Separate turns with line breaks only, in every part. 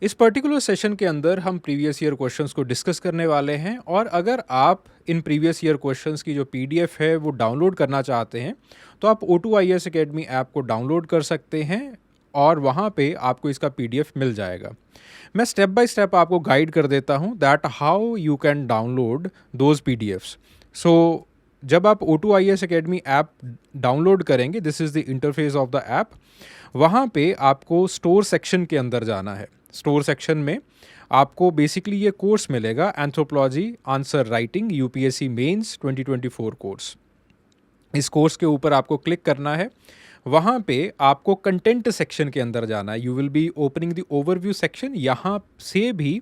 इस particular session के अंदर हम प्रीवियस ईयर क्वेश्चंस को डिस्कस करने वाले हैं, और अगर आप इन प्रीवियस ईयर क्वेश्चंस की जो पीडीएफ है वो डाउनलोड करना चाहते हैं तो आप O2IAS Academy ऐप को डाउनलोड कर सकते हैं और वहाँ पे आपको इसका पीडीएफ मिल जाएगा। मैं स्टेप बाय स्टेप आपको गाइड कर देता हूँ that how you can download those PDFs. So जब आप O2IAS Academy ऐप डाउनलोड करेंगे, this is the interface of the app. वहाँ पे आपको स्टोर सेक्शन के अंदर जाना है। स्टोर सेक्शन में आपको बेसिकली ये कोर्स मिलेगा, anthropology answer writing UPSC mains 2024 course. इस कोर्स के ऊपर आपको क्लिक करना है। वहाँ पे आपको कंटेंट सेक्शन के अंदर जाना है। You will be opening the overview section. यहाँ से भी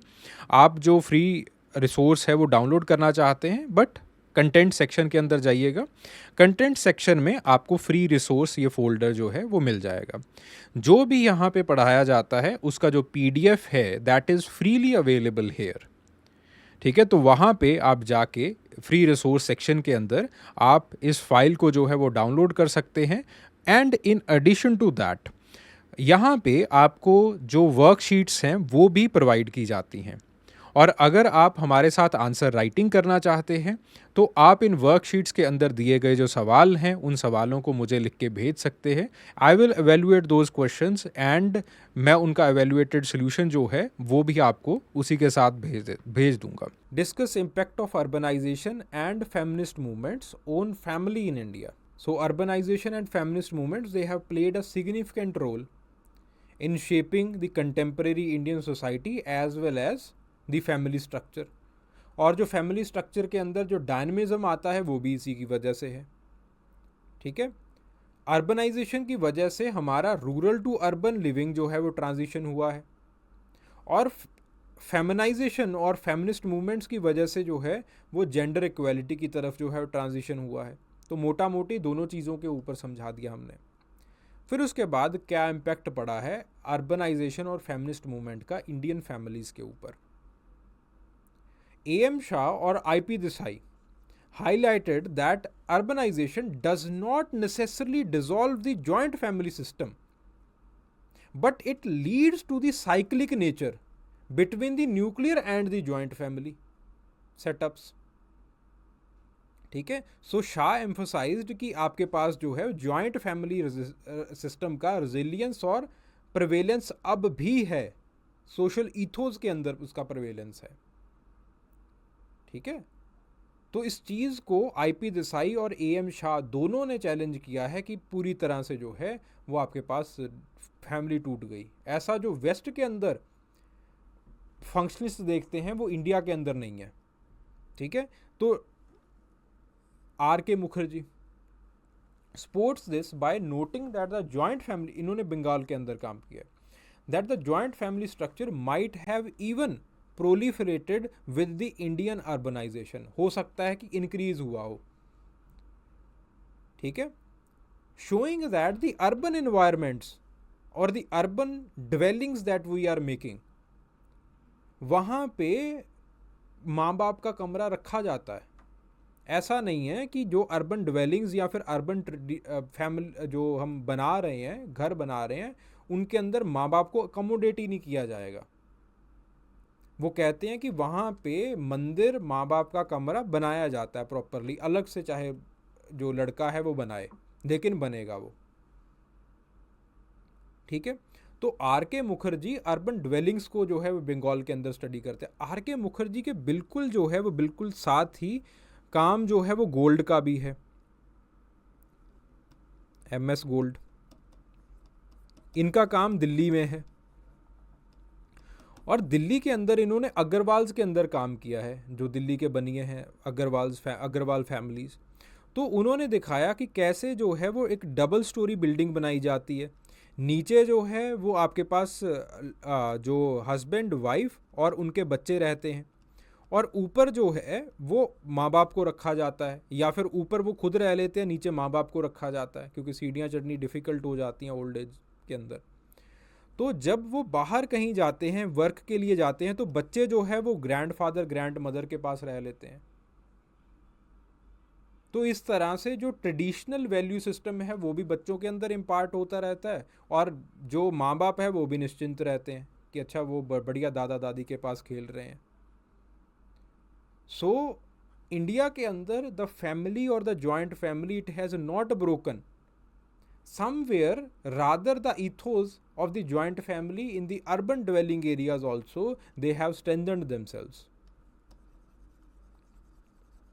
आप जो फ्री रिसोर्स है वो डाउनलोड करना चाहते हैं, बट कंटेंट सेक्शन के अंदर जाइएगा। कंटेंट सेक्शन में आपको फ्री रिसोर्स ये फोल्डर जो है वो मिल जाएगा। जो भी यहाँ पे पढ़ाया जाता है उसका जो पीडीएफ है that is freely available hair. ठीक है, तो वहाँ पे आप जाके फ्री रिसोर्स सेक्शन के अंदर आप इस फाइल को जो है वो डाउनलोड कर सकते हैं। And in addition to that यहाँ पे आपको जो वर्कशीट्स हैं वो भी प्रोवाइड की जाती हैं। और अगर आप हमारे साथ आंसर राइटिंग करना चाहते हैं तो आप इन वर्कशीट्स के अंदर दिए गए जो सवाल हैं उन सवालों को मुझे लिख के भेज सकते हैं। I will evaluate those questions and मैं उनका एवेल्युएटेड सोल्यूशन जो है वो भी आपको उसी के साथ भेज दूंगा। Discuss impact of urbanization and feminist movements on family in India. So urbanization and feminist movements they have played a significant role in shaping the contemporary Indian society as well as the family structure। और जो family structure के अंदर जो डायनमिज्म आता है वो भी इसी की वजह से है। ठीक है, अर्बनाइजेशन की वजह से हमारा रूरल टू अर्बन लिविंग जो है वो ट्रांजिशन हुआ है, और फेमिनाइजेशन और फेमिनिस्ट मूवमेंट्स की वजह से जो है वो जेंडर इक्वालिटी की तरफ जो है वो ट्रांजिशन हुआ है। तो मोटा मोटी दोनों चीज़ों के ऊपर समझा दिया हमने। फिर उसके बाद क्या इम्पैक्ट पड़ा है अर्बनाइजेशन और फेमिनिस्ट मूवमेंट का इंडियन फैमिलीज़ के ऊपर। AM शाह और IP Desai highlighted that urbanization does not necessarily dissolve the joint family system, but it leads to the cyclic nature between the nuclear and the joint family setups। ठीक है, सो शाह एम्फोसाइज्ड कि आपके पास जो है जॉइंट फैमिली सिस्टम का resilience और prevalence अब भी है, सोशल ईथोस के अंदर उसका प्रिवेलेंस है। ठीक है, तो इस चीज़ को IP देसाई और AM शाह दोनों ने चैलेंज किया है कि पूरी तरह से जो है वो आपके पास फैमिली टूट गई। ऐसा जो वेस्ट के अंदर फंक्शनिस्ट देखते हैं वो इंडिया के अंदर नहीं है। ठीक है, तो RK Mukherjee supports this by noting that the joint family, इन्होंने बंगाल के अंदर काम किया, that the joint family structure might have even proliferated with the Indian urbanisation. हो सकता है कि इंक्रीज हुआ हो। ठीक है, showing that the urban environments और the urban dwellings that we are making, वहाँ पे माँ बाप का कमरा रखा जाता है। ऐसा नहीं है कि जो अर्बन डिवेलिंग्स या फिर अर्बन फैमिली जो हम बना रहे हैं, घर बना रहे हैं, उनके अंदर माँ बाप को अकोमोडेट ही नहीं किया जाएगा। वो कहते हैं कि वहाँ पे मंदिर माँ बाप का कमरा बनाया जाता है प्रॉपरली, अलग से चाहे जो लड़का है वो बनाए, लेकिन बनेगा वो। ठीक है, तो RK मुखर्जी अर्बन डिवेलिंग्स को जो है वो बंगाल के अंदर स्टडी करते हैं। RK मुखर्जी के बिल्कुल जो है वो बिल्कुल साथ ही काम जो है वो गोल्ड का भी है, MS गोल्ड। इनका काम दिल्ली में है, और दिल्ली के अंदर इन्होंने अग्रवाल्स के अंदर काम किया है, जो दिल्ली के बनिए हैं अग्रवाल फैमिलीज़। तो उन्होंने दिखाया कि कैसे जो है वो एक डबल स्टोरी बिल्डिंग बनाई जाती है। नीचे जो है वो आपके पास जो हस्बैंड वाइफ और उनके बच्चे रहते हैं, और ऊपर जो है वो माँ बाप को रखा जाता है, या फिर ऊपर वो खुद रह लेते हैं, नीचे माँ बाप को रखा जाता है, क्योंकि सीढ़ियाँ चढ़नी डिफ़िकल्ट हो जाती हैं ओल्ड एज के अंदर। तो जब वो बाहर कहीं जाते हैं, वर्क के लिए जाते हैं, तो बच्चे जो है वो ग्रैंडफादर ग्रैंड मदर के पास रह लेते हैं। तो इस तरह से जो ट्रेडिशनल वैल्यू सिस्टम है वो भी बच्चों के अंदर इम्पार्ट होता रहता है, और जो माँ बाप है वो भी निश्चिंत रहते हैं कि अच्छा वो बढ़िया दादा दादी के पास खेल रहे हैं। सो इंडिया के अंदर द फैमिली और the joint family it has not broken, somewhere rather the ethos of the joint family in the urban dwelling areas also they have strengthened themselves।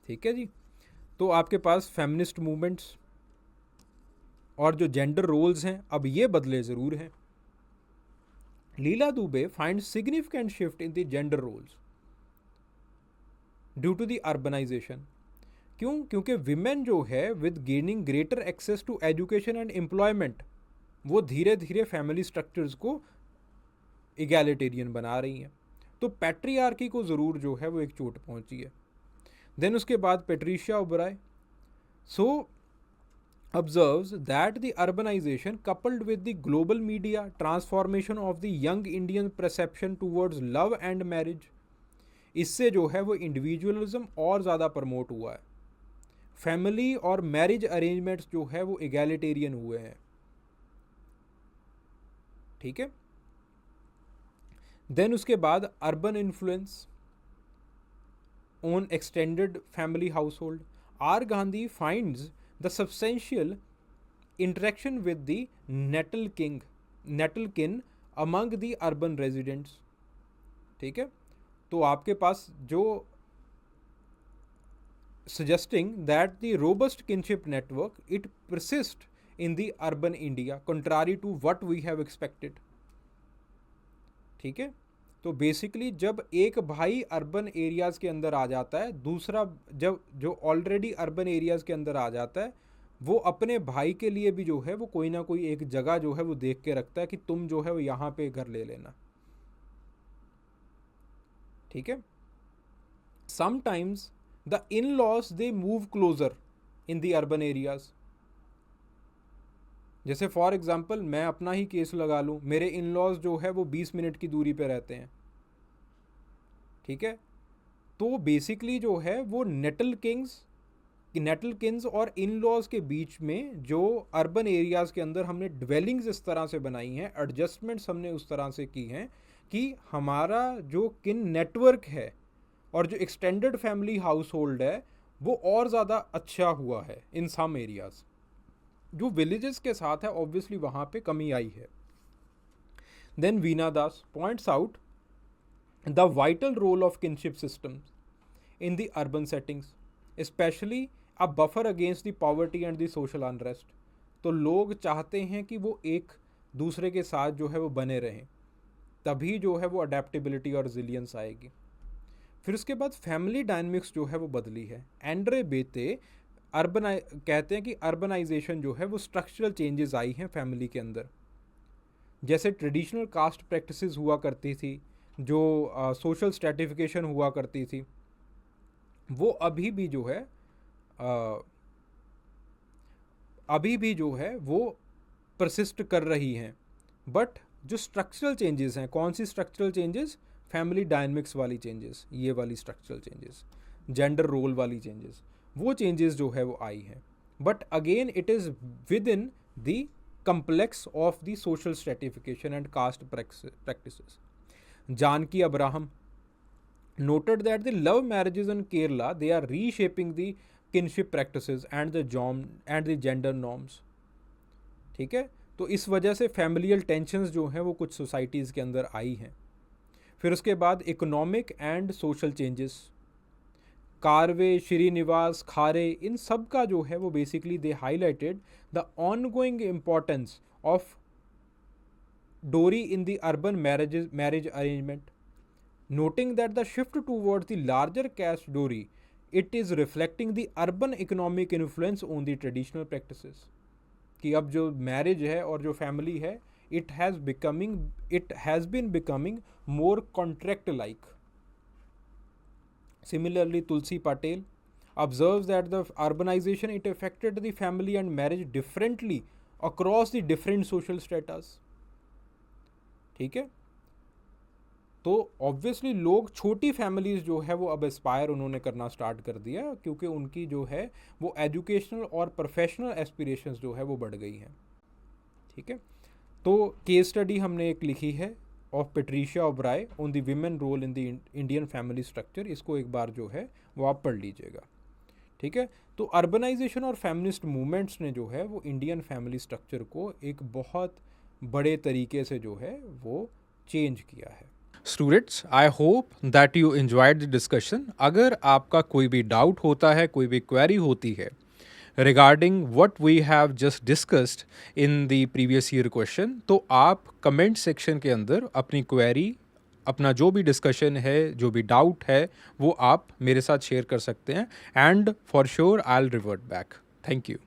ठीक है जी। तो आपके पास फेमिनिस्ट मूवमेंट्स और जो gender roles हैं अब ये बदले ज़रूर हैं। Leela Dubey find significant shift in the gender roles due to the urbanisation. क्यों? क्योंकि विमेन जो है with gaining greater access to education and employment वो धीरे धीरे फैमिली स्ट्रक्चर्स को इगैलिटेरियन बना रही हैं। तो पैट्रियार्की को ज़रूर जो है वो एक चोट पहुंची है। देन उसके बाद Patricia Oberoi so observes that the urbanization coupled with the global media transformation of the young Indian perception towards love and marriage, इससे जो है वो इंडिविजुअलिज्म और ज़्यादा प्रमोट हुआ है। फैमिली और मैरिज अरेंजमेंट्स जो है वो इगैलिटेरियन हुए हैं। ठीक है। देन उसके बाद urban influence on extended family household. R Gandhi finds the substantial interaction with the nettlekin among the urban residents। ठीक है। तो आपके पास जो suggesting that the robust kinship network it persists in the urban India contrary to what we have expected। ठीक है। तो basically जब एक भाई अर्बन एरियाज़ के अंदर आ जाता है, दूसरा जब जो ऑलरेडी अर्बन एरियाज़ के अंदर आ जाता है वो अपने भाई के लिए भी जो है वो कोई ना कोई एक जगह जो है वो देख के रखता है कि तुम जो है वो यहाँ पे घर ले लेना। ठीक है। Sometimes the in laws they move closer in the urban areas. जैसे फॉर एग्जांपल मैं अपना ही केस लगा लूँ, मेरे इन लॉज जो है वो 20 मिनट की दूरी पे रहते हैं। ठीक है। तो बेसिकली जो है वो नेटल किन्स और इन लॉज के बीच में जो अर्बन एरियाज़ के अंदर हमने ड्वेलिंग्स इस तरह से बनाई हैं, एडजस्टमेंट्स हमने उस तरह से की हैं कि हमारा जो किन नेटवर्क है और जो एक्सटेंडेड फैमिली हाउस होल्ड है वो और ज़्यादा अच्छा हुआ है इन सम एरियाज़। जो विलेजेस के साथ है ऑब्वियसली वहाँ पे कमी आई है। Then Veena Das points out the vital role of kinship systems in the urban settings specially a buffer against the poverty and the social unrest. तो लोग चाहते हैं कि वो एक दूसरे के साथ जो है वो बने रहें, तभी जो है वो अडेप्टेबिलिटी और रिजिलियंस आएगी। फिर उसके बाद फैमिली डायनमिक्स जो है वो बदली है। एंड्रे बेते कहते हैं कि अर्बनाइजेशन जो है वो स्ट्रक्चरल चेंजेस आई हैं फैमिली के अंदर। जैसे ट्रेडिशनल कास्ट प्रैक्टिसेस हुआ करती थी, जो सोशल स्ट्रेटिफिकेशन हुआ करती थी, वो अभी भी जो है वो परसिस्ट कर रही हैं। बट जो स्ट्रक्चरल चेंजेस हैं, कौन सी स्ट्रक्चरल चेंजेस? फैमिली डायनमिक्स वाली चेंजेस, ये वाली स्ट्रक्चरल चेंजेस, जेंडर रोल वाली चेंजेस, वो चेंजेस जो है वो आई हैं। But again it is with in the complex of the social stratification and caste practices। Janki Abraham noted that the love marriages in Kerala they are reshaping the kinship practices and the gender norms। ठीक है। तो इस वजह से familial tensions जो हैं वो कुछ सोसाइटीज़ के अंदर आई हैं। फिर उसके बाद economic and social changes, Karve, Srinivas, Khare, इन सब का जो है वो basically they highlighted the ongoing importance of dowry in the urban marriage arrangement, noting that the shift towards the larger caste dowry it is reflecting the urban economic influence on the traditional practices. कि अब जो marriage है और जो family है it has been becoming more contract like। Similarly, Tulsi Patel observes that the urbanization it affected the family and marriage differently across the different social stratas। ठीक है। तो ऑब्वियसली लोग छोटी फैमिलीज़ जो है वो अब एस्पायर उन्होंने करना स्टार्ट कर दिया, क्योंकि उनकी जो है वो एजुकेशनल और प्रोफेशनल एस्पिरेशंस जो है वो बढ़ गई हैं। ठीक है। तो केस स्टडी हमने एक लिखी है of Patricia Uberoi on the women role in the Indian family structure, इसको एक बार जो है वो आप पढ़ लीजिएगा, ठीक है। तो अर्बनाइजेशन और फेमिनिस्ट मूवमेंट्स ने जो है वो इंडियन फैमिली स्ट्रक्चर को एक बहुत बड़े तरीके से जो है वो चेंज किया है। Students, I hope that you enjoyed the discussion. अगर आपका कोई भी डाउट होता है, कोई भी क्वेरी होती है regarding what we have just discussed in the previous year question, तो आप कमेंट सेक्शन के अंदर अपनी क्वेरी, अपना जो भी डिस्कशन है, जो भी डाउट है, वो आप मेरे साथ शेयर कर सकते हैं, and for sure I will revert back. Thank you.